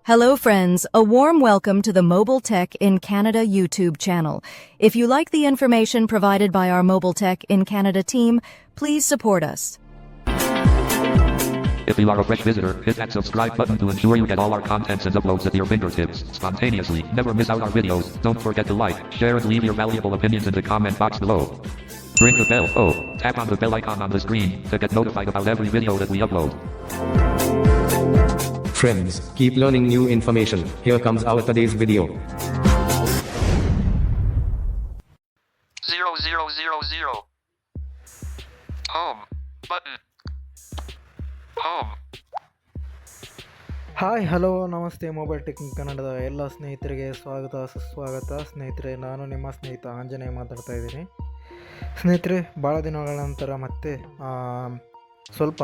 Hello friends, a warm welcome to the Mobile Tech in Canada YouTube channel. If you like the information provided by our Mobile Tech in Canada team, please support us. If you are a fresh visitor, hit that subscribe button to ensure you get all our contents and uploads at your fingertips, spontaneously. Never miss out our videos. Don't forget to like, share and leave your valuable opinions in the comment box below. Ring the bell. Tap on the bell icon on the screen to get notified about every video that we upload. Friends, keep learning new information. Here comes our today's video. 0000. Home. Button. Home. Hi hello ನಮಸ್ತೆ mobile technique ಕನ್ನಡದ ಎಲ್ಲ ಸ್ನೇಹಿತರಿಗೆ ಸ್ವಾಗತ ಸುಸ್ವಾಗತ. ಸ್ನೇಹಿತರೆ, ನಾನು ನಿಮ್ಮ ಸ್ನೇಹಿತ ಆಂಜನೇಯ ಮಾತಾಡ್ತಾ ಇದ್ದೀನಿ. ಸ್ನೇಹಿತರೆ, ಭಾಳ ದಿನಗಳ ನಂತರ ಮತ್ತೆ ಸ್ವಲ್ಪ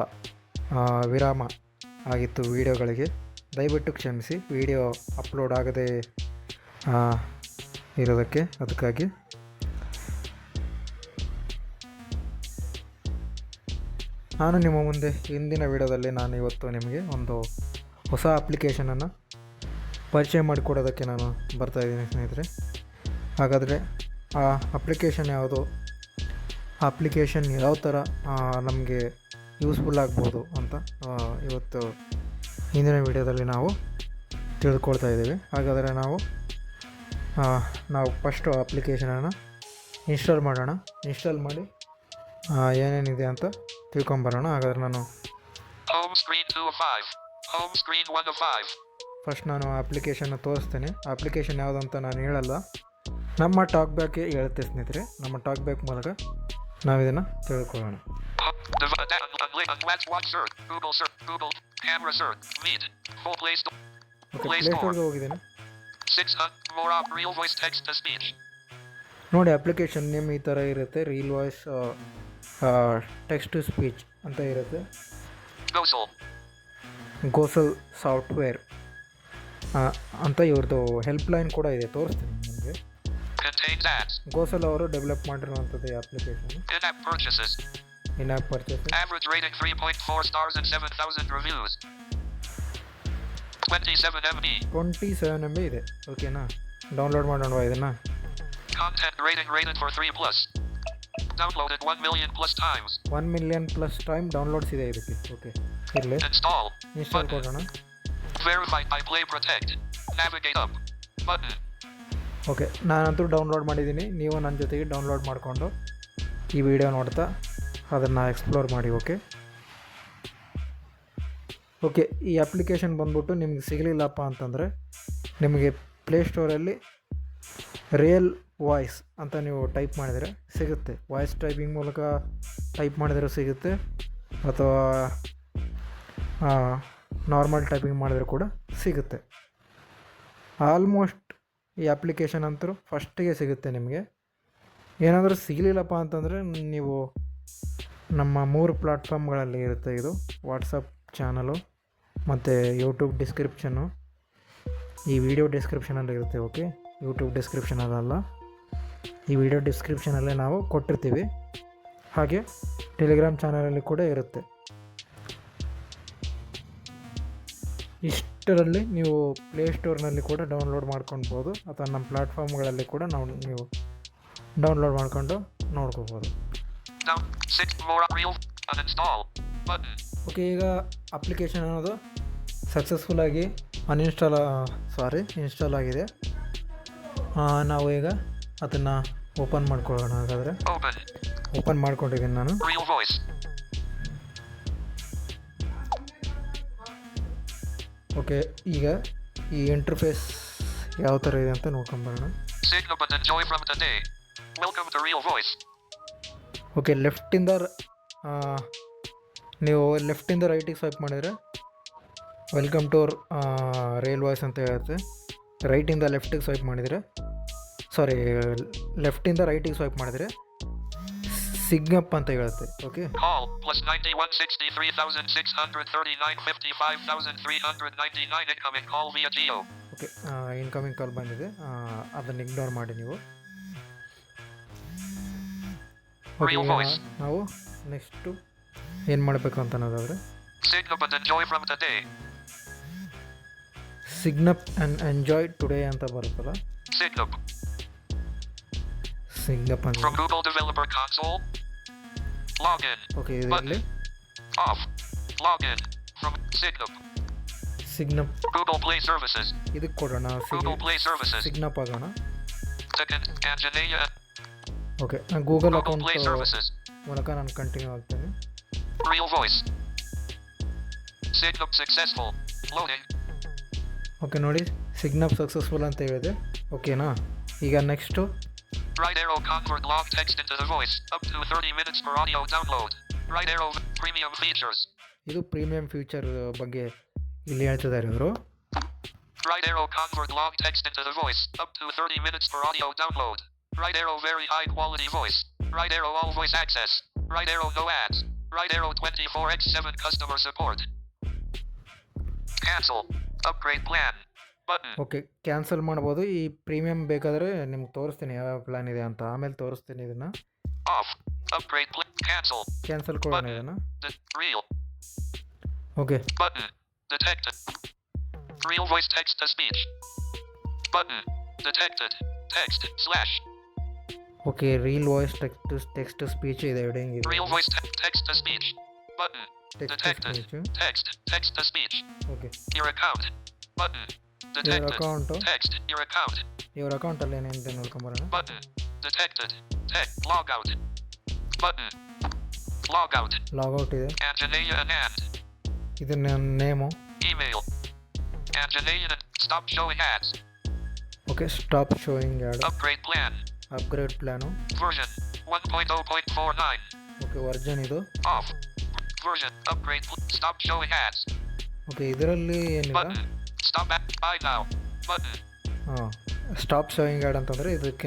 ವಿರಾಮ ಆಗಿತ್ತು ವಿಡಿಯೋಗಳಿಗೆ. ದಯವಿಟ್ಟು ಕ್ಷಮಿಸಿ, ವಿಡಿಯೋ ಅಪ್ಲೋಡ್ ಆಗದೆ ಇರೋದಕ್ಕೆ. ಅದಕ್ಕಾಗಿ ನಾನು ನಿಮ್ಮ ಮುಂದೆ ಇಂದಿನ ವಿಡಿಯೋದಲ್ಲಿ ನಾನು ಇವತ್ತು ನಿಮಗೆ ಒಂದು ಹೊಸ ಅಪ್ಲಿಕೇಶನನ್ನು ಪರಿಚಯ ಮಾಡಿಕೊಡೋದಕ್ಕೆ ನಾನು ಬರ್ತಾಯಿದ್ದೀನಿ ಸ್ನೇಹಿತರೆ. ಹಾಗಾದರೆ ಆ ಅಪ್ಲಿಕೇಶನ್ ಯಾವುದು, ಆ ಅಪ್ಲಿಕೇಶನ್ ಯಾವ ಥರ ನಮಗೆ ಯೂಸ್ಫುಲ್ ಆಗ್ಬೋದು ಅಂತ ಇವತ್ತು ಇಂದಿನ ವಿಡಿಯೋದಲ್ಲಿ ನಾವು ತಿಳಿದುಕೊಳ್ತಾ ಇದ್ದೀವಿ. ಹಾಗಾದರೆ ನಾವು ಫಸ್ಟು ಅಪ್ಲಿಕೇಶನನ್ನು ಇನ್ಸ್ಟಾಲ್ ಮಾಡೋಣ. ಇನ್ಸ್ಟಾಲ್ ಮಾಡಿ ಏನೇನಿದೆ ಅಂತ ತಿಳ್ಕೊಂಬರೋಣ. ಹಾಗಾದರೆ ನಾನು ಫಸ್ಟ್ ನಾನು ಅಪ್ಲಿಕೇಶನ್ನ ತೋರಿಸ್ತೇನೆ. ಅಪ್ಲಿಕೇಶನ್ ಯಾವುದಂತ ನಾನು ಹೇಳಲ್ಲ, ನಮ್ಮ ಟಾಕ್ ಬ್ಯಾಕ್ಗೆ ಹೇಳುತ್ತೆ ಸ್ನೇಹಿತರೆ. ನಮ್ಮ ಟಾಕ್ ಬ್ಯಾಕ್ ಮೂಲಕ ನಾವು ಇದನ್ನು ತಿಳ್ಕೊಳ್ಳೋಣ. ಪ್ಲೇಸ್ಟೋರ್ಗೆ ಹೋಗಿದ್ದೇನೆ. ನೋಡಿ, ಅಪ್ಲಿಕೇಶನ್ ನೇಮ್ ಈ ಥರ ಇರುತ್ತೆ. Real voice text to speech ಅಂತ ಇರುತ್ತೆ. ಗೋಸಲ್ ಸಾಫ್ಟ್ವೇರ್ ಅಂತ ಇವ್ರದ್ದು ಹೆಲ್ಪ್ ಲೈನ್ ಕೂಡ ಇದೆ, ತೋರಿಸ್ತೀನಿ ನಿಮಗೆ. ಗೋಸಲ್ ಅವರು ಡೆವಲಪ್ ಮಾಡಿರುವಂಥದ್ದು ಈ application. In app purchase. Average rating 3.4 stars and 7,000 reviews. 27 MB ಇದೆ. ಓಕೆನಾ, ಡೌನ್ಲೋಡ್ ಮಾಡೋಣ ಇದನ್ನು. Content rated for 3+. Downloaded 1 million plus times. 1 million plus time downloads ಇದೆ ಇದಕ್ಕೆ. ಓಕೆ, ಇರಲಿ. ಇನ್ಸ್ಟಾಲ್ ಕೊಡೋಣ. Verify by Play Protect. Navigate up. Button. Okay, ನಾನಂತೂ download ಮಾಡಿದ್ದೀನಿ. ನೀವು ನನ್ನ ಜೊತೆಗೆ ಡೌನ್ಲೋಡ್ ಮಾಡಿಕೊಂಡು ಈ ವಿಡಿಯೋ ನೋಡ್ತಾ ಅದನ್ನು ಎಕ್ಸ್ಪ್ಲೋರ್ ಮಾಡಿ. ಓಕೆ, ಈ ಅಪ್ಲಿಕೇಶನ್ ಬಂದ್ಬಿಟ್ಟು ನಿಮಗೆ ಸಿಗಲಿಲ್ಲಪ್ಪ ಅಂತಂದರೆ ನಿಮಗೆ ಪ್ಲೇಸ್ಟೋರಲ್ಲಿ ರಿಯಲ್ ವಾಯ್ಸ್ ಅಂತ ನೀವು ಟೈಪ್ ಮಾಡಿದರೆ ಸಿಗುತ್ತೆ. ವಾಯ್ಸ್ ಟೈಪಿಂಗ್ ಮೂಲಕ ಟೈಪ್ ಮಾಡಿದರೆ ಸಿಗುತ್ತೆ, ಅಥವಾ ನಾರ್ಮಲ್ ಟೈಪಿಂಗ್ ಮಾಡಿದರೆ ಕೂಡ ಸಿಗುತ್ತೆ. ಆಲ್ಮೋಸ್ಟ್ ಈ ಅಪ್ಲಿಕೇಶನ್ ಅಂತೂ ಫಸ್ಟಿಗೆ ಸಿಗುತ್ತೆ ನಿಮಗೆ. ಏನಾದರೂ ಸಿಗಲಿಲ್ಲಪ್ಪ ಅಂತಂದರೆ ನೀವು ನಮ್ಮ 3 ಪ್ಲ್ಯಾಟ್ಫಾರ್ಮ್ಗಳಲ್ಲಿ ಇರುತ್ತೆ ಇದು. ವಾಟ್ಸಪ್ ಚಾನಲು ಮತ್ತು ಯೂಟ್ಯೂಬ್ ಡಿಸ್ಕ್ರಿಪ್ಷನ್ನು ಈ ವಿಡಿಯೋ ಡಿಸ್ಕ್ರಿಪ್ಷನಲ್ಲಿ ಇರುತ್ತೆ. ಓಕೆ, ಯೂಟ್ಯೂಬ್ ಡಿಸ್ಕ್ರಿಪ್ಷನಲ್ಲ, ಈ ವಿಡಿಯೋ ಡಿಸ್ಕ್ರಿಪ್ಷನಲ್ಲೇ ನಾವು ಕೊಟ್ಟಿರ್ತೀವಿ. ಹಾಗೆ ಟೆಲಿಗ್ರಾಮ್ ಚಾನಲಲ್ಲಿ ಕೂಡ ಇರುತ್ತೆ. ಇಷ್ಟರಲ್ಲಿ ನೀವು ಪ್ಲೇಸ್ಟೋರ್ನಲ್ಲಿ ಕೂಡ ಡೌನ್ಲೋಡ್ ಮಾಡ್ಕೊಳ್ಬೋದು, ಅಥವಾ ನಮ್ಮ ಪ್ಲ್ಯಾಟ್ಫಾರ್ಮ್ಗಳಲ್ಲಿ ಕೂಡ ನೀವು ಡೌನ್ಲೋಡ್ ಮಾಡ್ಕೊಂಡು ನೋಡ್ಕೋಬೋದು. ಓಕೆ, ಈಗ ಅಪ್ಲಿಕೇಶನ್ ಅನ್ನೋದು ಸಕ್ಸಸ್ಫುಲ್ಲಾಗಿ ಇನ್ಸ್ಟಾಲ್ ಆಗಿದೆ. ನಾವು ಈಗ ಅದನ್ನು ಓಪನ್ ಮಾಡ್ಕೊಳ್ಳೋಣ. ಹಾಗಾದರೆ ಓಪನ್ ಮಾಡ್ಕೊಂಡಿದ್ದೀನಿ ನಾನು. ಓಕೆ, ಈಗ ಈ ಇಂಟರ್ಫೇಸ್ ಯಾವ ಥರ ಇದೆ ಅಂತ ನೋಡ್ಕೊಂಬರೋಣ. ಓಕೆ, ನೀವು ಲೆಫ್ಟಿಂದ ರೈಟಿಗೆ ಸ್ವೈಪ್ ಮಾಡಿದರೆ ವೆಲ್ಕಮ್ ಟು ರಿಯಲ್ ವಾಯ್ಸ್ ಅಂತ ಹೇಳುತ್ತೆ. ರೈಟಿಂದ ಲೆಫ್ಟಿಗೆ ಸ್ವೈಪ್ ಮಾಡಿದರೆ ಲೆಫ್ಟಿಂದ ರೈಟಿಗೆ ಸ್ವೈಪ್ ಮಾಡಿದರೆ ಸಿಗ್ನಪ್ ಅಂತ ಹೇಳುತ್ತೆ. ಓಕೆ, ಓಕೆ, ಇನ್ಕಮಿಂಗ್ ಕಾಲ್ ಬಂದಿದೆ, ಅದನ್ನು ಇಗ್ನೋರ್ ಮಾಡಿ ನೀವು. ಓಕೆ, ನಾವು ನೆಕ್ಸ್ಟು ಏನು ಮಾಡಬೇಕು ಅಂತ ಅನ್ನೋದಾದರೆ ಸಿಗ್ನಪ್ ಆ್ಯಂಡ್ ಎಂಜಾಯ್ ಟುಡೇ ಅಂತ ಬರುತ್ತಲ್ಲ, Signum. ಸಿಗ್ನಪ್ ಅಂತ. From Google Developer Console. Login. Okay, ಇದರಲ್ಲಿ Off. Login. From Signum. ಸಿಗ್ನಪ್ Google Play Services. ಇದಕ್ಕೆ ಕೊಡೋಣ. Google Play Services. ಸಿಗ್ನಪ್ ಆಗೋಣ. Second. Anjaneya. ಓಕೆ, ನಾನು Google Google account Play Services. ಮೂಲಕ ನಾನು ಕಂಟಿನ್ಯೂ ಆಗ್ತೇನೆ. Real voice. Signum successful. Loading. Okay, ನೋಡಿ sign up successful ಅಂತ ಹೇಳಿದೆ. ಓಕೆನಾ, ಈಗ next Right arrow convert log text into the voice. Up to 30 minutes for audio download. Right arrow premium features. ಇದು premium future ಬಗ್ಗೆ ಇಲ್ಲಿ ಹೇಳ್ತಿದ್ದಾರೆ ಇವರು. Right arrow convert log text into the voice. Up to 30 minutes for audio download. Right arrow very high quality voice. Right arrow all voice access. Right arrow no ads. Right arrow 24x7 customer support. Cancel. Upgrade plan. Button. Okay, cancel ಮಾಡ್ಬೋದು. ಈ premium ಬೇಕಾದರೆ ನಿಮ್ಗೆ ತೋರಿಸ್ತೀನಿ ಯಾವ್ಯಾವ plan ಇದೆ ಅಂತ, ಆಮೇಲೆ ತೋರಿಸ್ತೀನಿ ಇದನ್ನು. Off. Upgrade plan. Cancel. Cancel ಕೊಡೋಣ ಇದನ್ನು. Real. Okay, Button. Detected. Real voice text to speech. Button. Detected. Text slash. Okay, reel voice text speech ಇದೆ ಹೆಡಿಂಗ್ ಇದೆ. Real voice text to speech. Button. Detected. Text speech. Text to speech. Okay, Your account. Button. ಇವ್ರ Detected. Account, Text. Your account. ಇವ್ರ ಅಕೌಂಟಲ್ಲಿ ಏನೇನಿದೆ ನೋಡ್ಕೊಂಬರೋಣ. Button. Detected. Text. Log out. Button. Log out. Logout ಇದೆ. Anjaneya Anand. ಇದು ನನ್ನ name. Email. Anjaneya Anand. Stop showing ads. Okay, stop showing ad. Upgrade plan. Upgrade plan. Version 1.0.49. Okay, version ಇದು. Off. Version. Upgrade. Stop showing ads. Okay, ಇದರಲ್ಲಿ ಏನಿಲ್ಲ. Button. Stop at. Buy now. Button. ಹಾಂ, stop showing ad ಅಂತಂದರೆ ಇದಕ್ಕೆ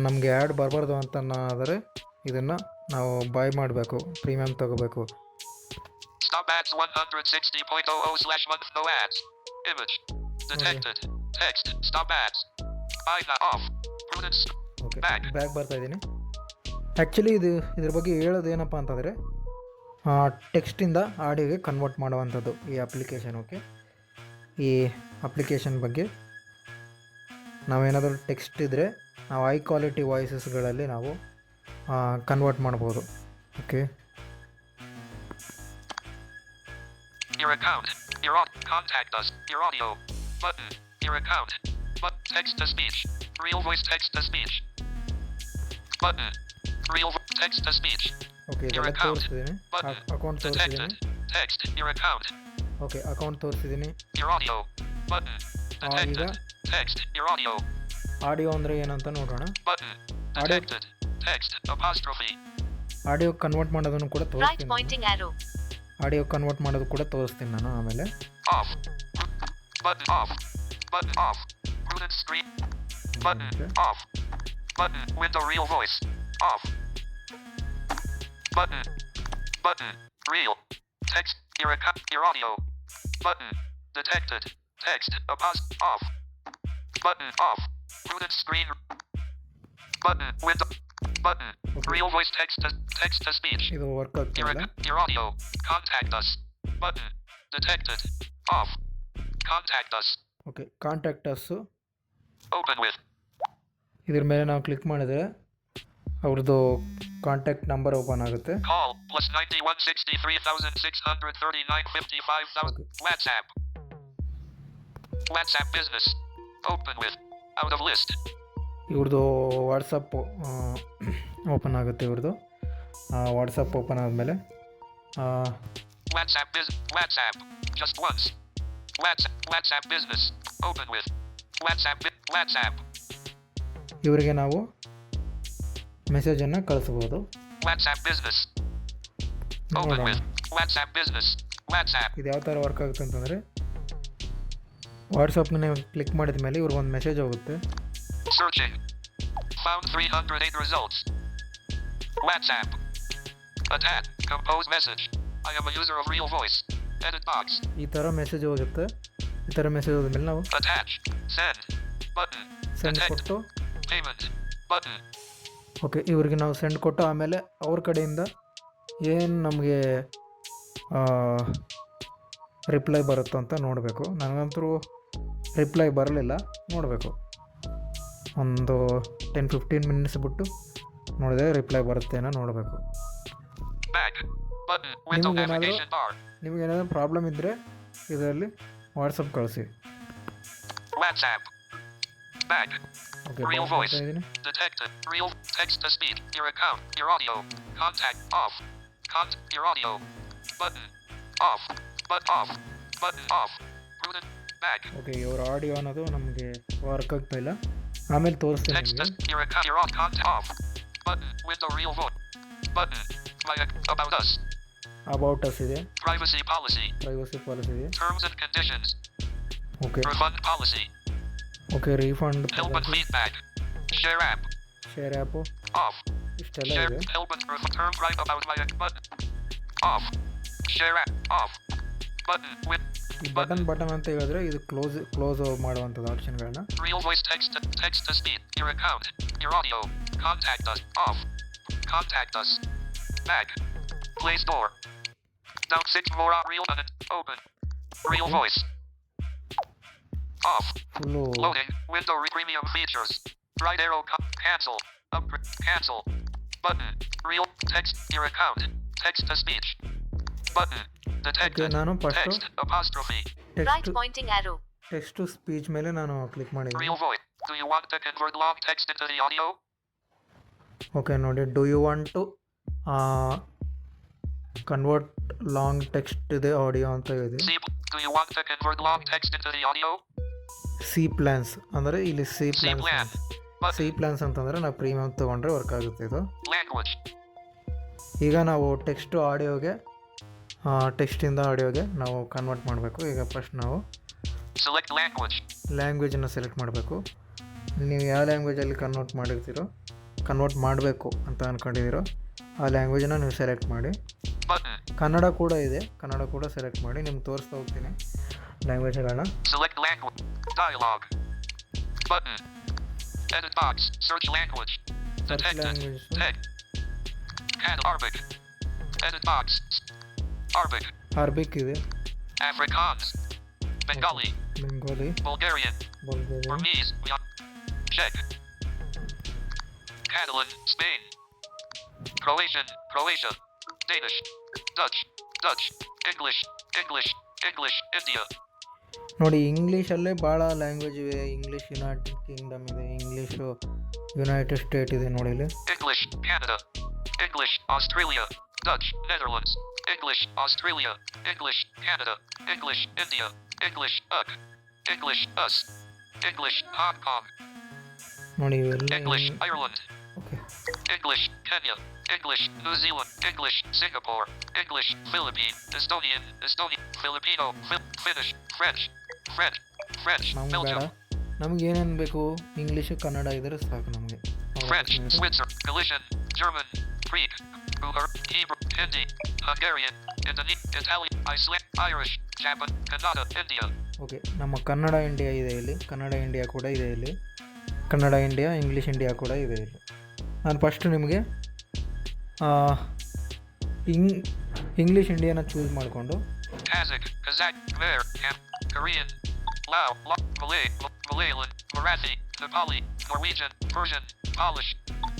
ನಮಗೆ add ಬರಬಾರ್ದು ಅಂತ ಆದರೆ ಇದನ್ನು ನಾವು ಬಾಯ್ ಮಾಡಬೇಕು, ಪ್ರೀಮಿಯಮ್ ತಗೋಬೇಕು. Stop ads 160.00/month. No ads. Image. Detected. Text. Stop ads. Buy now. Off. Prudence. Okay, Back. Back ಬರ್ತಾ ಇದ್ದೀನಿ. ಆ್ಯಕ್ಚುಲಿ ಇದ್ರ ಬಗ್ಗೆ ಹೇಳೋದು ಏನಪ್ಪ ಅಂತಂದರೆ ಟೆಕ್ಸ್ಟಿಂದ ಆಡಿಯೋಗೆ ಕನ್ವರ್ಟ್ ಮಾಡುವಂಥದ್ದು ಈ ಅಪ್ಲಿಕೇಶನ್. ಓಕೆ, ಈ ಅಪ್ಲಿಕೇಶನ್ ಬಗ್ಗೆ ನಾವೇನಾದರೂ ಟೆಕ್ಸ್ಟ್ ಇದ್ದರೆ ನಾವು ಹೈ ಕ್ವಾಲಿಟಿ ವಾಯ್ಸಸ್ಗಳಲ್ಲಿ ನಾವು ಕನ್ವರ್ಟ್ ಮಾಡ್ಬೋದು. Okay, Your account. Contact us. Your audio. Button. Your account. Text to speech. Real voice text to speech. Button. Real text to speech. Okay, Your ಇದೆಲ್ಲ account. ತೋರಿಸ್ತಿದ್ದೀನಿ. Button. Account Detected. ತೋರಿಸ್ತಿದ್ದೀನಿ. Text. Your account. Okay, account ತೋರಿಸ್ತಿದ್ದೀನಿ. Your audio. Button. Detected. Text. Your audio. Audio ಅಂದರೆ ಏನಂತ ನೋಡೋಣ. Button. Detected. Text. Apostrophe. Audio convert ಮಾಡೋದನ್ನು ಕೂಡ Right ತೋರಿಸ್ತೀನಿ. pointing arrow. ಆಡಿಯೋ ಕನ್ವರ್ಟ್ ಮಾಡೋದು ಕೂಡ ತೋರಿಸ್ತೀನಿ ನಾನು ಆಮೇಲೆ. Off. Button off. Button off. Prudence screen. Button off. Button window real voice. Off. Button. Button. Real. Text. Your audio. Button. Detected. Text. Off. Button off. Prudence screen. Button window. Button. Real voice text to speech. ಇದು work ಆಗ್ತಿಲ್ಲ. Your audio. Contact us. Button. Detected. Off. Contact us. Okay, contact us Open with. ಇದ್ರ ಮೇಲೆ ನಾವು click ಮಾಡಿದ್ರೆ ಅವ್ರದ್ದು contact number open ಆಗುತ್ತೆ. Call +9163,639,55,000. WhatsApp. WhatsApp business. Open with. Out of list. ಇವ್ರದ್ದು WhatsApp open ಆಗುತ್ತೆ. ಇವ್ರದ್ದು ವಾಟ್ಸಪ್ ಓಪನ್ ಆದಮೇಲೆ WhatsApp. Just once. WhatsApp business. Open with. WhatsApp. ಇವರಿಗೆ ನಾವು ಮೆಸೇಜನ್ನು ಕಳಿಸ್ಬೋದು. WhatsApp business. Open with. WhatsApp business. WhatsApp. ಇದು ಯಾವ ಥರ ವರ್ಕ್ ಆಗುತ್ತೆ ಅಂತಂದರೆ ವಾಟ್ಸಪ್ನ ನೀವು ಕ್ಲಿಕ್ ಮಾಡಿದ ಮೇಲೆ ಇವ್ರಿಗೊಂದು ಮೆಸೇಜ್ ಹೋಗುತ್ತೆ. Searching. Found 308 results. WhatsApp. Attack. Compose message. I am a user of real voice. Edit box. ಈ ಥರ ಮೆಸೇಜ್ ಹೋಗುತ್ತೆ. ಈ ಥರ ಮೆಸೇಜ್ ಹೋದ್ಮೇಲೆ ನಾವು Attach. Send. Button. Send Detect. ಕೊಟ್ಟು Payment. Button. ಓಕೆ, ಇವ್ರಿಗೆ ನಾವು ಸೆಂಡ್ ಕೊಟ್ಟು ಆಮೇಲೆ ಅವ್ರ ಕಡೆಯಿಂದ ಏನು ನಮಗೆ ರಿಪ್ಲೈ ಬರುತ್ತೋ ಅಂತ ನೋಡಬೇಕು. ನನಗಂತೂ ರಿಪ್ಲೈ ಬರಲಿಲ್ಲ, ನೋಡಬೇಕು. ಒಂದು 10-15 ಮಿನಿಟ್ಸ್ ಬಿಟ್ಟು ನೋಡಿದೆ ರಿಪ್ಲೈ ಬರುತ್ತೇನೋ ನೋಡಬೇಕು. ನಿಮಗೇನಾದರೂ ಪ್ರಾಬ್ಲಮ್ ಇದ್ದರೆ ಇದರಲ್ಲಿ ವಾಟ್ಸಪ್ ಕಳಿಸಿ. Okay, Real voice. ಇದ್ದೀನಿ. Detected. Real text to speak. Your account. Your audio. Contact off. Your audio. Button. Off. Off. Button off. Rooted. Back. Okay, ಇವ್ರ ಆಡಿಯೋ ಅನ್ನೋದು ನಮಗೆ ವರ್ಕ್ ಆಗ್ತಾ ಇಲ್ಲ. ಆಮೇಲೆ ತೋರಿಸ್ತೀನಿ Text to ನಿಮಗೆ. your account. Your contact off. Button. Window real voice. Button. About us. About us ಇದೆ, Privacy policy. Privacy policy ಇದೆ. Terms and conditions. Okay Refund policy. Okay, refund, Help and feedback. Share app. Share app, Off. ಇಷ್ಟೆಲ್ಲ Share. ಇದೆ. Help and term right about my button. Off. Share app. Off. Button. With. ಈ button ಅಂತ ಹೇಳಿದ್ರೆ ಇದು close ಮಾಡುವಂಥದ್ದು ಆಪ್ಷನ್ಗಳನ್ನ. Real voice text to speak. Your account. Your audio. Contact us. Off. Contact us. Back. Play store. Down 6 more on real button. Open. Real voice. Off. Full Loading. Window premium features. Right arrow. Cancel. Cancel. Button. Real text. Your account. Text to speech. Button. Detected. Okay, ನಾನು first Text. Apostrophe. Right pointing arrow. Text to speech ಮೇಲೆ ನಾನು click ಮಾಡಿದ್ದೀನಿ. Real voice. Do you want to convert long text into the audio? Okay ನೋಡಿ, do you want to convert long text ಇದೆ audio ಅಂತ ಇದೆ. Do you want to convert long text into the audio? See plans ಅಂದರೆ ಇಲ್ಲಿ see C plan. Plans see Button. Plans ಅಂತಂದರೆ ನಾವು premium ತೊಗೊಂಡ್ರೆ work ಆಗುತ್ತೆ ಇದು. Language. ಈಗ ನಾವು ಟೆಕ್ಸ್ಟು ಆಡಿಯೋಗೆ ಟೆಕ್ಸ್ಟಿಂದ ಆಡಿಯೋಗೆ ನಾವು ಕನ್ವರ್ಟ್ ಮಾಡಬೇಕು. ಈಗ ಫಸ್ಟ್ ನಾವು Select language. ಲ್ಯಾಂಗ್ವೇಜನ್ನು ಸೆಲೆಕ್ಟ್ ಮಾಡಬೇಕು. ನೀವು ಯಾವ ಲ್ಯಾಂಗ್ವೇಜಲ್ಲಿ ಕನ್ವರ್ಟ್ ಮಾಡಬೇಕು ಅಂತ ಅಂದ್ಕೊಂಡಿದ್ದೀರೋ ಆ ಲ್ಯಾಂಗ್ವೇಜನ್ನು ನೀವು ಸೆಲೆಕ್ಟ್ ಮಾಡಿ. Button. ಕನ್ನಡ ಕೂಡ ಇದೆ, ಕನ್ನಡ ಕೂಡ ಸೆಲೆಕ್ಟ್ ಮಾಡಿ. ನಿಮ್ಗೆ ತೋರಿಸ್ತಾ ಹೋಗ್ತೀನಿ ಲ್ಯಾಂಗ್ವೇಜ್ಗಳನ್ನ. Select language. Dialogue. Button. Edit box. Search language. Search Detected. language. Text. Add Arabic. Edit box. Arabic. ಅರ್ಬಿಕ್ ಇದೆ, Afrikaans. Bengali. Bengali, Bulgarian. Bulgaria, Burmese. Czech. Catalan. Spain. Croatian. Croatia. Danish. Dutch. English. India. ನೋಡಿ ಇಂಗ್ಲೀಷಲ್ಲೇ ಭಾಳ language ಇವೆ. English United Kingdom ಇದೆ, English United state ಇದೆ ನೋಡಿ ಇಲ್ಲಿ. English, Canada. English, Australia. Dutch, Netherlands. English, Australia. English, Canada. English, India. English, UK. English, US. English, Hong Kong. ನೋಡಿ ಇವೆಲ್ಲ English, Ireland. Okay. English, Kenya. English, New Zealand. English, Singapore. English, Philippines. Estonian. Filipino. Finnish. French. ನಮ್ಗೆ ಬೇಡ, Belgium. ನಮ್ಗೆ ಏನೇನು ಬೇಕು, English Kannada ಇದ್ರೆ ಸಾಕು ನಮಗೆ. French, Switzer, Galician, German, Greek, Bulgar, Hebrew, Hindi, Hungarian, Italian, Iceland, Irish, Japan, Kannada, India. Okay, ನಮ್ಮ Kannada India ಇದೆ ಇಲ್ಲಿ, ಕನ್ನಡ ಇಂಡಿಯಾ ಕೂಡ ಇದೆ ಇಲ್ಲಿ, ಕನ್ನಡ ಇಂಡಿಯಾ, ಇಂಗ್ಲೀಷ್ ಇಂಡಿಯಾ ಕೂಡ ಇದೆ ಇಲ್ಲಿ. ನಾನು ಫಸ್ಟು ನಿಮಗೆ ಇಂಗ್ಲೀಷ್ ಇಂಡಿಯಾನ ಚೂಸ್ ಮಾಡಿಕೊಂಡು Kazakh, Kazakh, Khmer, Korean, Lao, Malay, Malayalam, Marathi, Nepali, Norwegian, Persian, Polish,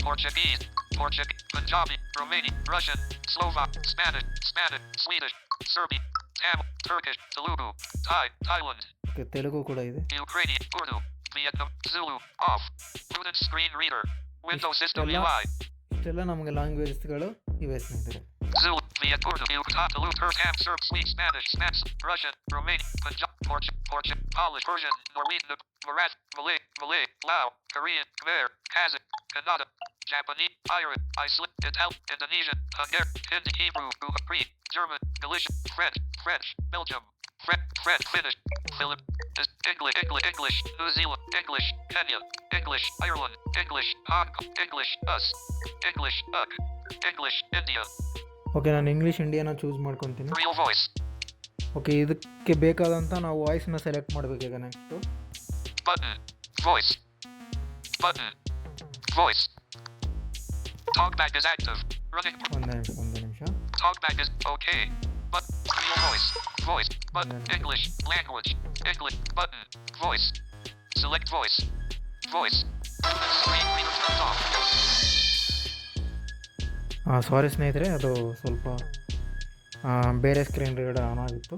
Portuguese, Punjabi, Romanian, Russian, Slovak, Spanish, Swedish, Serbian, Tamil, Turkish, Telugu, Thai, Thailand, okay, Telugu ಕೂಡ ಇದೆ. Ukrainian, Urdu, Vietnam, Zulu, off, Student Screen Reader, Windows System Istella. UI, ಇಷ್ಟೆಲ್ಲ ನಮಗೆ ಲ್ಯಾಂಗ್ವೇಜ್ಗಳು ಇವೆ ಸ್ನೇಹಿತರೆ. Zulu, Viet, Urdu, Telugu, Persian, Serb, Swedish, Spanish, Russian, Romanian, Punjab, Portuguese, Polish, Persian, Norwegian, Marathi, Malay, Lao, Korean, Khmer, Kazakh, Kannada, Japanese, Irish, Iceland, Italian, Indonesian, Hungarian, Hindi, Hebrew, Greek, German, Galician, French, Belgium, Finnish, English, New Zealand, English, Kenya, English, Ireland, English, Hong Kong, English, US, English, UK, English, India. Okay, ನಾನು English ಇಂಡಿಯಾನ choose ಮಾಡ್ಕೊತೀನಿ. Real voice. Okay, ಇದಕ್ಕೆ ಬೇಕಾದಂಥ ನಾವು ವಾಯ್ಸ್ನ select ಮಾಡಬೇಕೀಗ. Next Button. Voice. Button. Voice. Talkback is active. Running. ಒಂದು ನಿಮಿಷ. Talkback is okay. But real voice. voice. Voice. Button. English. Language. English. Button. Voice. Select voice. Voice. Screen reader turned off. ಸಾರಿ ಸ್ನೇಹಿತರೆ, ಅದು ಸ್ವಲ್ಪ ಬೇರೆ screen reader on ಆಗಿತ್ತು,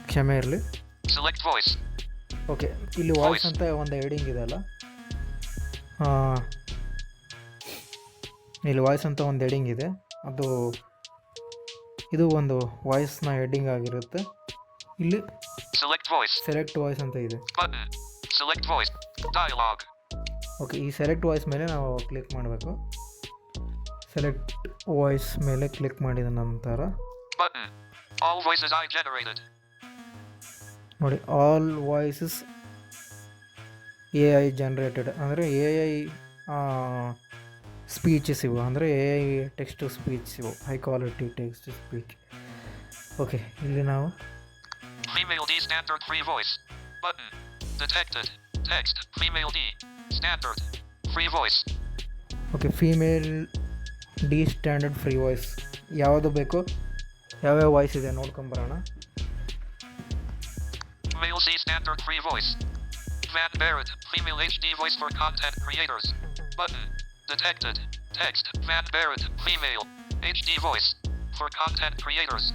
ಕ್ಷಮೆ ಇರಲಿ. Select voice. Okay, ಇಲ್ಲಿ ವಾಯ್ಸ್ ಅಂತ ಒಂದು ಹೆಡಿಂಗ್ ಇದೆ ಅಲ್ಲ, ಇಲ್ಲಿ ವಾಯ್ಸ್ ಅಂತ ಒಂದು ಹೆಡಿಂಗ್ ಇದೆ, ಇದು ಒಂದು ವಾಯ್ಸ್ನ ಹೆಡ್ಡಿಂಗ್ ಆಗಿರುತ್ತೆ. ಇಲ್ಲಿ Select voice. ಸೆಲೆಕ್ಟ್ ವಾಯ್ಸ್ ಅಂತ ಇದೆ. Button. Select voice. Dialogue. Okay, ಈ ಸೆಲೆಕ್ಟ್ ವಾಯ್ಸ್ ಮೇಲೆ ನಾವು ಕ್ಲಿಕ್ ಮಾಡಬೇಕು. ಸೆಲೆಕ್ಟ್ ವಾಯ್ಸ್ ಮೇಲೆ ಕ್ಲಿಕ್ ಮಾಡಿದ ನಂತರ Button. All voices I generated. ನೋಡಿ, ಆಲ್ ವಾಯ್ಸಸ್ AI ಜನರೇಟೆಡ್, ಅಂದರೆ AI ಸ್ಪೀಚಸ್ ಇವು, ಅಂದರೆ AI ಟೆಕ್ಸ್ಟ್ ಟು ಸ್ಪೀಚ್ ಇವು, high quality text to speech. Okay, ಇಲ್ಲಿ ನಾವು Female D standard free voice. Button. Detected. Text. Female D. Standard. Free voice. Okay, female D standard free voice ಯಾವುದು ಬೇಕು, ಯಾವ್ಯಾವ voice ಇದೆ ನೋಡ್ಕೊಂಬರೋಣ. Male C standard free voice. Van Barrett. Female HD voice for content creators. Button. Detected. Text. Van Barrett. Female. HD voice. For content creators.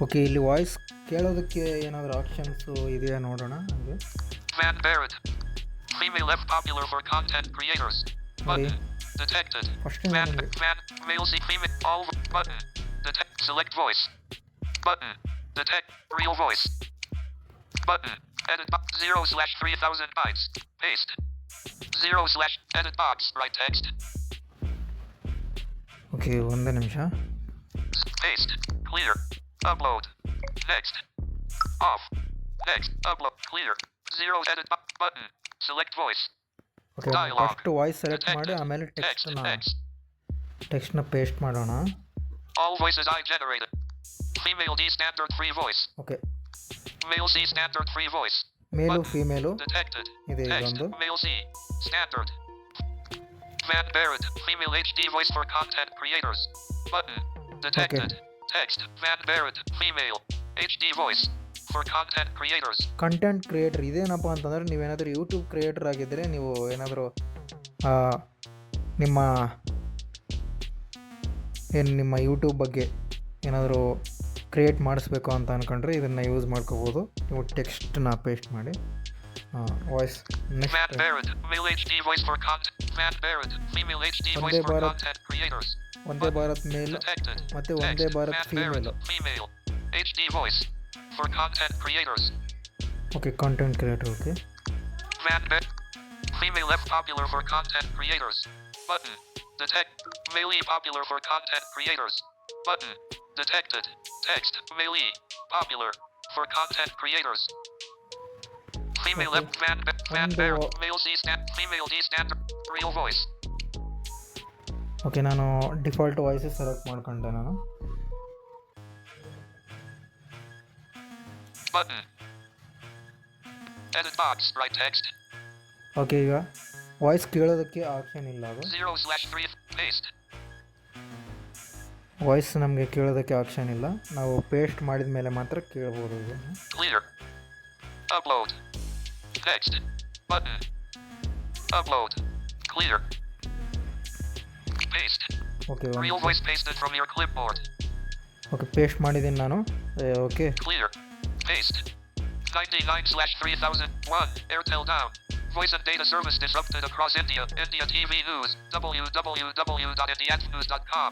Okay, ಇಲ್ಲಿ voice ಕೇಳೋದಕ್ಕೆ ಏನಾದರೂ options ಇದೆಯಾ ನೋಡೋಣ. ಹಾಗೆ Van Barrett. Female F popular for content creators. Button. Detected. First Van name. Male C female all button. Detect select voice. Button. Detect real voice. Button. Edit box 0/3000 bytes. Paste. 0/edit box write text. Okay, ಒಂದು ನಿಮಿಷ. Paste. Clear. Upload. Next. Off. Next. Upload. Clear. 0 edit box button. Select voice. Okay, first voice select ಮಾಡಿ ಆಮೇಲೆ ಟೆಕ್ಸ್ಟ್ನ paste ಮಾಡೋಣ. All voices I generated. Female D standard free voice. Okay, Male C standard free voice. ಮೇಲು female Detected. ಇದೆ Text. ಇದೊಂದು. Male C. Standard. Van Barrett. Female HD voice for content creators. Button. Detected. Text. Van Barrett. Female. HD voice. For content creators. Content creator ಇದೇನಪ್ಪ ಅಂತಂದರೆ, ನೀವೇನಾದರೂ YouTube creator ಆಗಿದ್ದರೆ, ನೀವು ಏನಾದರೂ ನಿಮ್ಮ ಯೂಟ್ಯೂಬ್ ಬಗ್ಗೆ ಏನಾದರೂ ಕ್ರಿಯೇಟ್ ಮಾಡಿಸ್ಬೇಕು ಅಂತ ಅಂದ್ಕೊಂಡ್ರೆ ಇದನ್ನು ಯೂಸ್ ಮಾಡ್ಕೋಬೋದು. ನೀವು ಟೆಕ್ಸ್ಟ್ನ ಪೇಸ್ಟ್ ಮಾಡಿ voice Van next Barrett. Male HD voice for content. Van Barrett. Female HD voice for Bharat. content creators. ಒಂದೇ ಭಾರತ್ ಮೇಲ್ Detected. ಮತ್ತು Text. ಒಂದೇ Bharat Van Barrett. Female. Female. HD voice. For content creators. Okay, content creator. Okay, Van Barrett. Female F popular for content creators. Button. Detect. Male E popular for content creators. Button. Detected. Text. Male E. Popular. For content creators. Female F. Van Barrett. Male C stand. Female D standard. Real voice. Okay, ನಾನು default voices select ಮಾಡ್ಕೊಂಡೆ ನಾನು. Button. Edit box. Write text. Okay, ಈಗ voice ಕೇಳೋದಕ್ಕೆ option ಇಲ್ಲ, ಅದು 0/3. Paste. Voice ನಮಗೆ ಕೇಳೋದಕ್ಕೆ option ಇಲ್ಲ, ನಾವು ಪೇಸ್ಟ್ ಮಾಡಿದ ಮೇಲೆ ಮಾತ್ರ ಕೇಳ್ಬೋದು ಇದನ್ನು. Clear. Upload. Text. Button. Upload. Clear. Paste. Okay, Real voice pasted from your clipboard. Okay, paste ಮಾಡಿದ್ದೀನಿ ನಾನು. Okay, Clear. Paste. 99/3001. Airtel down. Voice and data service disrupted across India. India TV News. www.indiannews.com.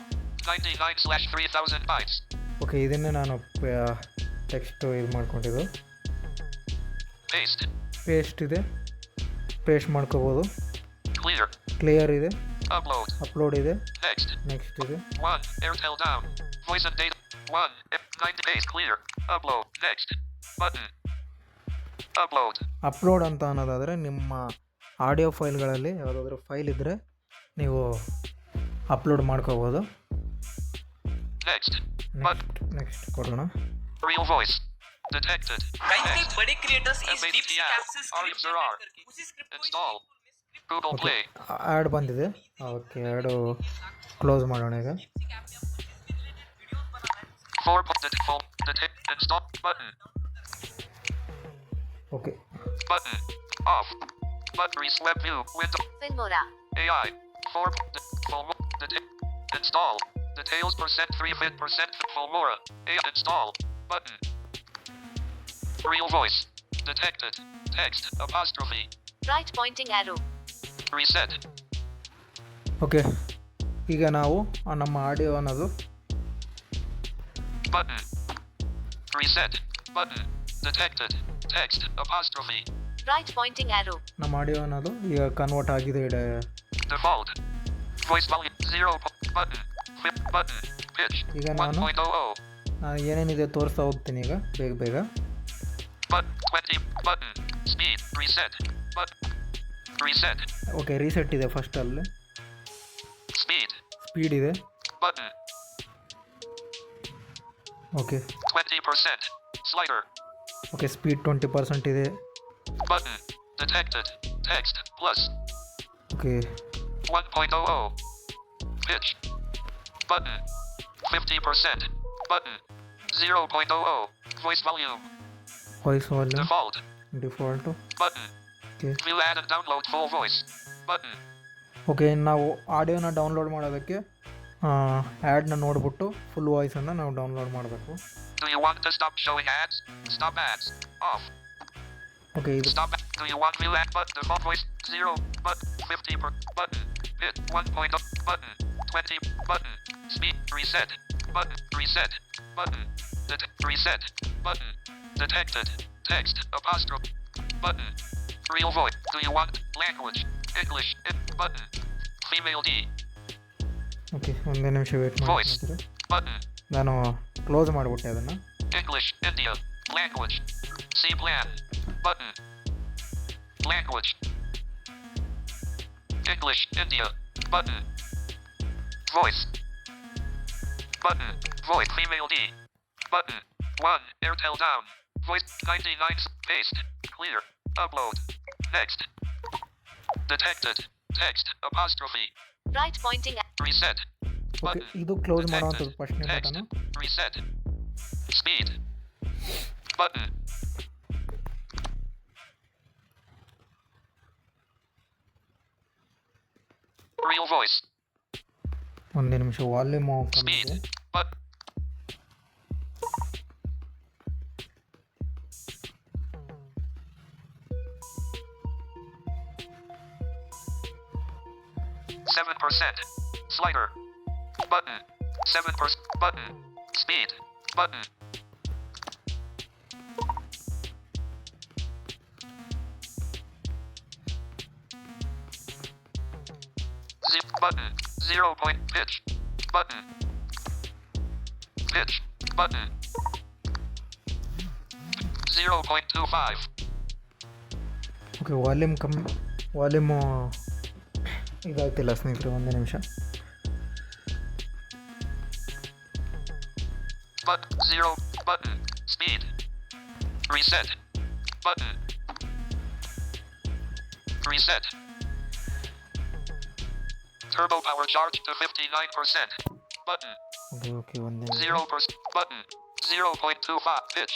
99/3000 bytes. Okay, ಇದನ್ನೇ ನಾನು text ಇದು ಮಾಡ್ಕೊಂಡಿದ್ದು. Paste. Paste ಇದೆ, paste ಮಾಡ್ಕೋಬೋದು. Clear. Clear ಇದೆ, Upload. Upload ಇದೆ, Next. ನೆಕ್ಸ್ಟ್ ಇದೆ. 1. Airtel down. Voice and data. 1. 90 days clear. Upload. Next. Button. Upload. Upload ಅಂತ ಅನ್ನೋದಾದರೆ, ನಿಮ್ಮ ಆಡಿಯೋ ಫೈಲ್ಗಳಲ್ಲಿ ಯಾವುದಾದ್ರೂ ಫೈಲ್ ಇದ್ದರೆ ನೀವು ಅಪ್ಲೋಡ್ ಮಾಡ್ಕೋಬೋದು. Next. Button. ನೆಕ್ಸ್ಟ್ ಕೊಡೋಣ. Real voice. Detected. कई Next. बड़े क्रिएटर्स इस MHDR. डीप सी ऐप से Arif स्क्रिप्ट Zarar. जनरेट करके उसी स्क्रिप्ट को Install. Google okay, Play. Add ಬಂದಿದೆ. ಓಕೆ, ಆ್ಯಡು ಕ್ಲೋಸ್ ಮಾಡೋಣ ಈಗ. Install button. Okay Button. Off. But reset view. Window. Filmora. AI. 4. Install. Details %3% Filmora. AI. Install. Button. Real voice. Detected. Text. Apostrophe. Right pointing arrow. Reset. Okay ಈಗ ನಾವು ನಮ್ಮ audio ಅನ್ನೋದು Button. Reset. Button. Detected. Text. Apostrophe. Right pointing arrow. ನಮ್ಮ audio ಅನ್ನೋದು ಈಗ convert ಆಗಿದೆ Default. Voice volume 0. Button. Flip button. Pitch. ಈಗ ನಾನು 1.00. ನಾನು ಏನೇನಿದೆ ತೋರಿಸ್ತಾ ಹೋಗ್ತೀನಿ ಈಗ ಬೇಗ But 20. Button. Speed. Reset. But. Reset. Okay reset ಇದೆ ಫಸ್ಟಲ್ಲಿ Speed. ಸ್ಪೀಡ್ ಇದೆ Button. Okay 20%. Slider. Okay speed 20% ಇದೆ Button. Detected. Text. Plus. Okay 1.00. Pitch. Button. 50%. Button. 0.00. Voice volume. Voice volume Default. Default Button. Okay View add and download full voice. Button. Okay ನಾವು ಆಡಿಯೋನ download ಮಾಡೋದಕ್ಕೆ ಆ್ಯಡ್ನ ನೋಡಿಬಿಟ್ಟು full ವಾಯ್ಸನ್ನು ನಾವು download ಮಾಡಬೇಕು Do you want to stop showing ads? Stop ads. Off. Okay ಇದು Stop. Do you want view ad? But default voice 0. But 50 per button. Hit 1.0 button. 20 button. Speed reset. Button reset. Button. Reset. Button. Detected. Text apostrophe. Button. Real voice. Do you want language? English. Button. Female D. Okay ಒಂದೇ ನಿಮಿಷ wait Voice. ಮಾಡಿ Button. ನಾನು close ಮಾಡಿಬಿಟ್ಟೆ ಅದನ್ನು English. India. Language. C plan. Button. Language. English. India. Button. Voice. Button. Voice. Female D. Button. 1. Airtel down. Voice 99. Paste. Clear. Upload. Next. Detected. Text. Apostrophe. Right pointing arrow. Reset. Okay Button. ಇದು close Detected. ಮಾಡೋವಂಥದ್ದು ಫಸ್ಟ್ನೇ Text. Button Reset. Speed. Button. Real voice. ಒಂದೇ ನಿಮಿಷ volume Speed. But. %. Slider. Button. 7%. Button. Speed. Button. Button. 0 point pitch. Button. Pitch. Button. 0.25. Okay volume ಇದಾಗ್ತಿಲ್ಲ ಸ್ನೇಹಿತರೆ ಒಂದೇ ನಿಮಿಷ But 0 button. Speed. Reset. Button. Reset. Turbo power charge to 59%. Button. Okay okay ಒಂದೇ ನಿಮಿಷ 0%. Button. 0.25 pitch.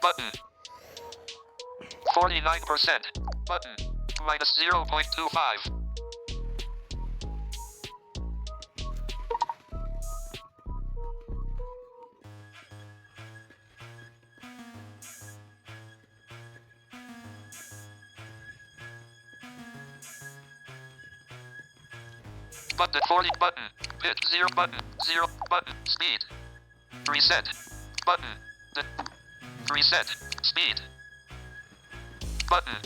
Button. 49%. Button. Minus 0.25. Button 40 button. Pitch 0 button. 0 button. Speed. Reset. Button. Reset. Speed. Button.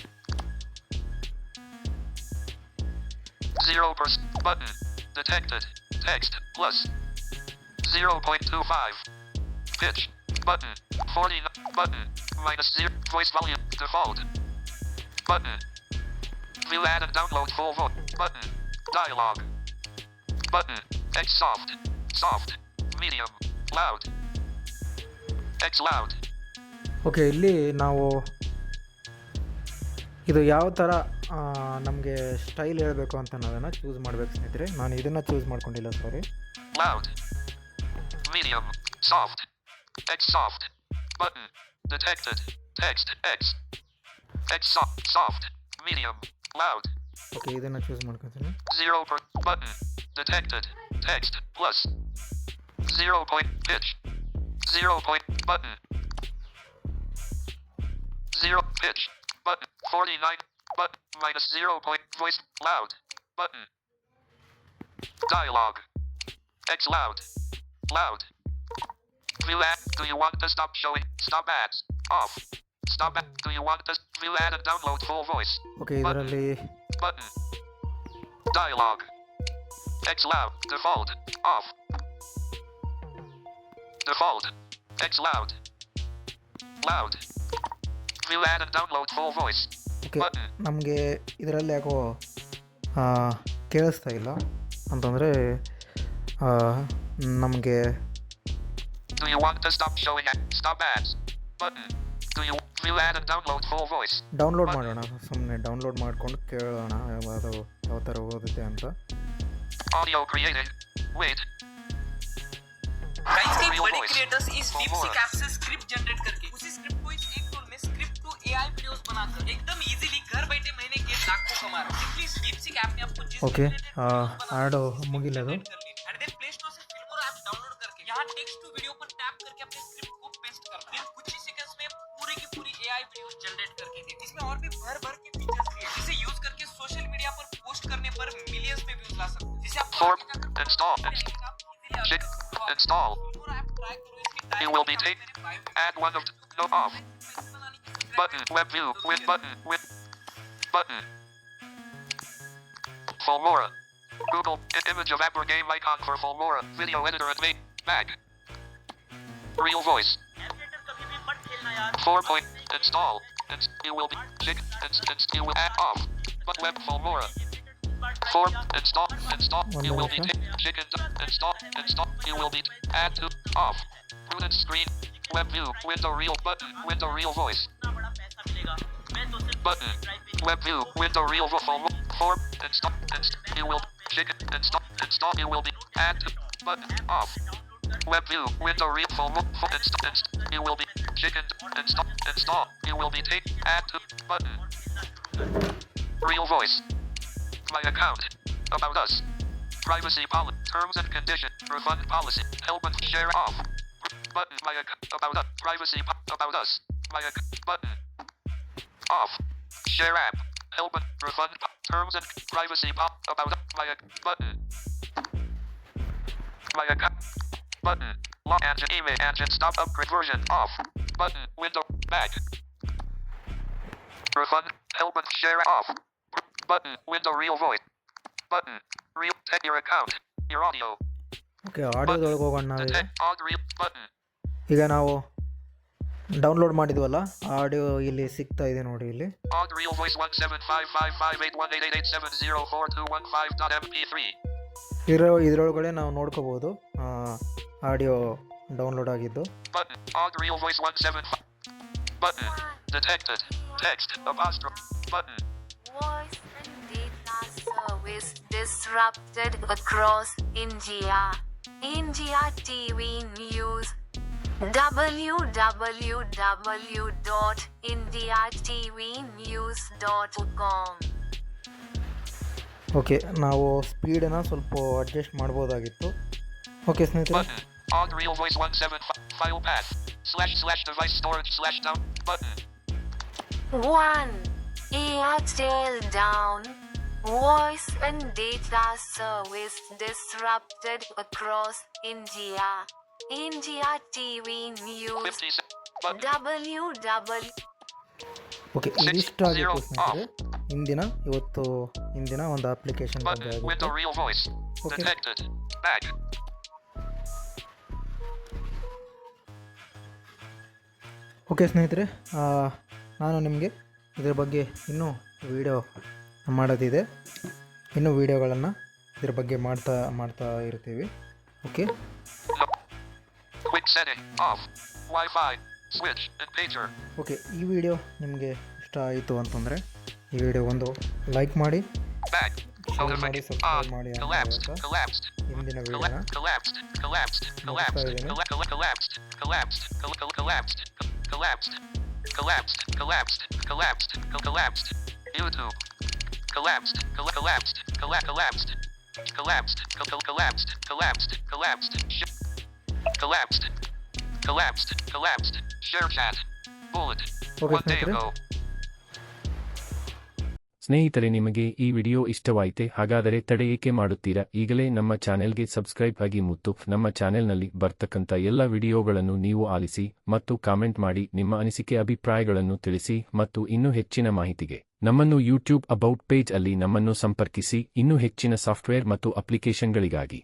0% button. Detected. Text plus 0.25. Pitch. Button. 40 button. Minus 0. Voice volume. Default. Button. View add and download full voice. Button. Dialogue. Button. X soft. Soft. Medium. Loud. X loud. Okay ಇಲ್ಲಿ ನಾವು ಇದು ಯಾವ ಥರ ನಮಗೆ style ಹೇಳಬೇಕು ಅಂತ ಅನ್ನೋದನ್ನು choose ಮಾಡಬೇಕು ಸ್ನೇಹಿತರೆ ನಾನು ಇದನ್ನು ಚೂಸ್ ಮಾಡ್ಕೊಂಡಿಲ್ಲ ಸಾರಿ Loud. Medium. Soft. X soft. Button. Detected. Text X. X soft. Soft. Medium. Loud. Okay ಇದನ್ನು ಚೂಸ್ ಮಾಡ್ಕೊತೀನಿ. 0 per button. Detected. Text plus. 0 point pitch. 0 point button. 0 pitch. Button. 49 button. Minus 0 point voice. Loud. Button. Dialogue. X loud. Loud. View ad. Do you want to stop showing? Stop ads. Off. Stop ad. Do you want to view ad and download full voice? Okay ಇದರಲ್ಲಿ Button. Dialogue. X loud. Default. Off. Default. X loud. Loud. View ad and download full voice. Okay Button. ನಮಗೆ ಇದರಲ್ಲಿ ಯಾಕೋ ಕೇಳಿಸ್ತಾ ಇಲ್ಲ ಅಂತಂದರೆ ನಮಗೆ Do you want to stop showing ad? Stop ads. Button. Do you view ad and download full voice? Download ಮಾಡೋಣ, ಸುಮ್ಮನೆ download ಮಾಡಿಕೊಂಡು ಕೇಳೋಣ ಅದು ಯಾವ ಥರ ಓದುತ್ತೆ ಅಂತ. Audio created. Wait. गाइस कई Real बड़े voice. क्रिएटर्स इस For DeepSeek more. ऐप से स्क्रिप्ट जनरेट करके उसी स्क्रिप्ट को इस एक टूल में स्क्रिप्ट टू एआई वीडियोस बनाकर एकदम इजीली घर बैठे महीने के लाखों कमा रहे हैं. सिंपली इस DeepSeek ऐप में आपको जिस ಓಕೆ ಆಡು ಮುಗಿಲ್ಲ ಅದು. एंड देन प्ले स्टोर से फिल्मोरा ऐप डाउनलोड करके यहां टेक्स्ट टू वीडियो पर टैप करके अपने स्क्रिप्ट को पेस्ट करना. फिर कुछ ही सेकंड्स में पूरी की पूरी एआई वीडियोस जनरेट करके दे. इसमें और भी भर भर के फीचर्स भी है जिसे यूज करके सोशल मीडिया पर पोस्ट करने पर मिलियंस में व्यूज ला सकते हो. जिसे आप Form. Install. Install. You will be taken. Add one of no off. Button. Web view. With button. With button. Filmora. Google. Image of app or game icon for Filmora. Video editor and main. Back. Real voice. 4 point. Install. You will be chick. You will add off. But web Filmora. Form. Install. You will be chicken. Install. You will be add to off. Prudent screen. Web view. Window real button. Window real voice. Button. Web view. Window real form. Install. You will chicken. Install. You will be add to button off. Web view. Window real form. You will be chicken. Install. You will be take add to button. Real voice. My account. About us. Privacy policy. Terms and conditions. Refund policy. Help and share off. Button. My account. About us. Privacy. About us. My account. Button. Off. Share app. Help and refund. Terms and privacy. About us. My account. Button. My account. Button. Log engine. Email engine. Stop upgrade version. Off. Button. Window. Back. Refund. Help and share off. Button. Window real voice. Button. Real check your account. Your audio. Okay ಆಡಿಯೋದೊಳಗೆ ಹೋಗೋಣ ನಾವೀಗ. Detect all real button. ಈಗ ನಾವು download ಮಾಡಿದ್ವಲ್ಲ audio ಇಲ್ಲಿ ಸಿಗ್ತಾ ಇದೆ ನೋಡಿ. ಇಲ್ಲಿ Odd real voice 175558188704215.mp3. ಇದರೊಳಗಡೆ ನಾವು ನೋಡ್ಕೋಬೋದು ಆಡಿಯೋ ಡೌನ್ಲೋಡ್ ಆಗಿದ್ದು. Button. Odd real voice 175. Button. Detected. Text. Apostrophe. Button. Voice and data service disrupted across India. India TV News. www.indiatvnews.com. Okay ನಾವು ಸ್ಪೀಡನ್ನು ಸ್ವಲ್ಪ ಅಡ್ಜಸ್ಟ್ ಮಾಡ್ಬೋದಾಗಿತ್ತು. ಓಕೆ ಸ್ನೇಹಿತರೆ, Button. Odd real voice 175. File path. / device storage / down. Button. 1. Airtel down. Voice and data service disrupted across India. India TV News. 56. Button. www. Okay ಇದಿಷ್ಟ ಆಗಿತ್ತು ಸ್ನೇಹಿತರೆ ಇಂದಿನ ಒಂದು application ಬಗ್ಗೆ Button. ಆಗಿತ್ತು. Window real voice. Okay. Detected. Back. Okay ಸ್ನೇಹಿತರೆ, ನಾನು ನಿಮಗೆ ಇದ್ರ ಬಗ್ಗೆ ಇನ್ನೂ ವಿಡಿಯೋ ಮಾಡೋದಿದೆ. ಇನ್ನೂ ವಿಡಿಯೋಗಳನ್ನು ಇದ್ರ ಬಗ್ಗೆ ಮಾಡ್ತಾ ಇರ್ತೀವಿ. Okay No. Quick setting. Off. Wi-Fi. Switch. And pager. Okay ಈ ವಿಡಿಯೋ ನಿಮಗೆ ಇಷ್ಟ ಆಯಿತು ಅಂತಂದರೆ ಈ ವಿಡಿಯೋ ಒಂದು ಲೈಕ್ ಮಾಡಿ, Back. ಶೇರ್ ಮಾಡಿ, Notification. Subscribe On. ಮಾಡಿ ಅಂತ Collapsed. ಹೇಳ್ತಾ Collapsed. ಹಿಂದಿನ ವಿಡಿಯೋನ ಮುಗಿಸ್ತಾ ಇದ್ದೀನಿ. Share chat. Bullet. Okay One day ಸ್ನೇಹಿತರೆ, ago. ಸ್ನೇಹಿತರೆ, ನಿಮಗೆ ಈ ವಿಡಿಯೋ ಇಷ್ಟವಾಯಿತೆ? ಹಾಗಾದರೆ ತಡೆ ಏಕೆ ಮಾಡುತ್ತೀರಾ? ಈಗಲೇ ನಮ್ಮ ಚಾನೆಲ್ಗೆ ಸಬ್ಸ್ಕ್ರೈಬ್ ಆಗಿ ಮತ್ತು ನಮ್ಮ ಚಾನೆಲ್ನಲ್ಲಿ ಬರ್ತಕ್ಕಂಥ ಎಲ್ಲ ವಿಡಿಯೋಗಳನ್ನು ನೀವು ಆಲಿಸಿ ಮತ್ತು ಕಾಮೆಂಟ್ ಮಾಡಿ ನಿಮ್ಮ ಅನಿಸಿಕೆ ಅಭಿಪ್ರಾಯಗಳನ್ನು ತಿಳಿಸಿ ಮತ್ತು ಇನ್ನೂ ಹೆಚ್ಚಿನ ಮಾಹಿತಿಗೆ ನಮ್ಮನ್ನು ಯೂಟ್ಯೂಬ್ ಅಬೌಟ್ ಪೇಜ್ ಅಲ್ಲಿ ನಮ್ಮನ್ನು ಸಂಪರ್ಕಿಸಿ ಇನ್ನೂ ಹೆಚ್ಚಿನ ಸಾಫ್ಟ್ವೇರ್ ಮತ್ತು ಅಪ್ಲಿಕೇಶನ್ಗಳಿಗಾಗಿ.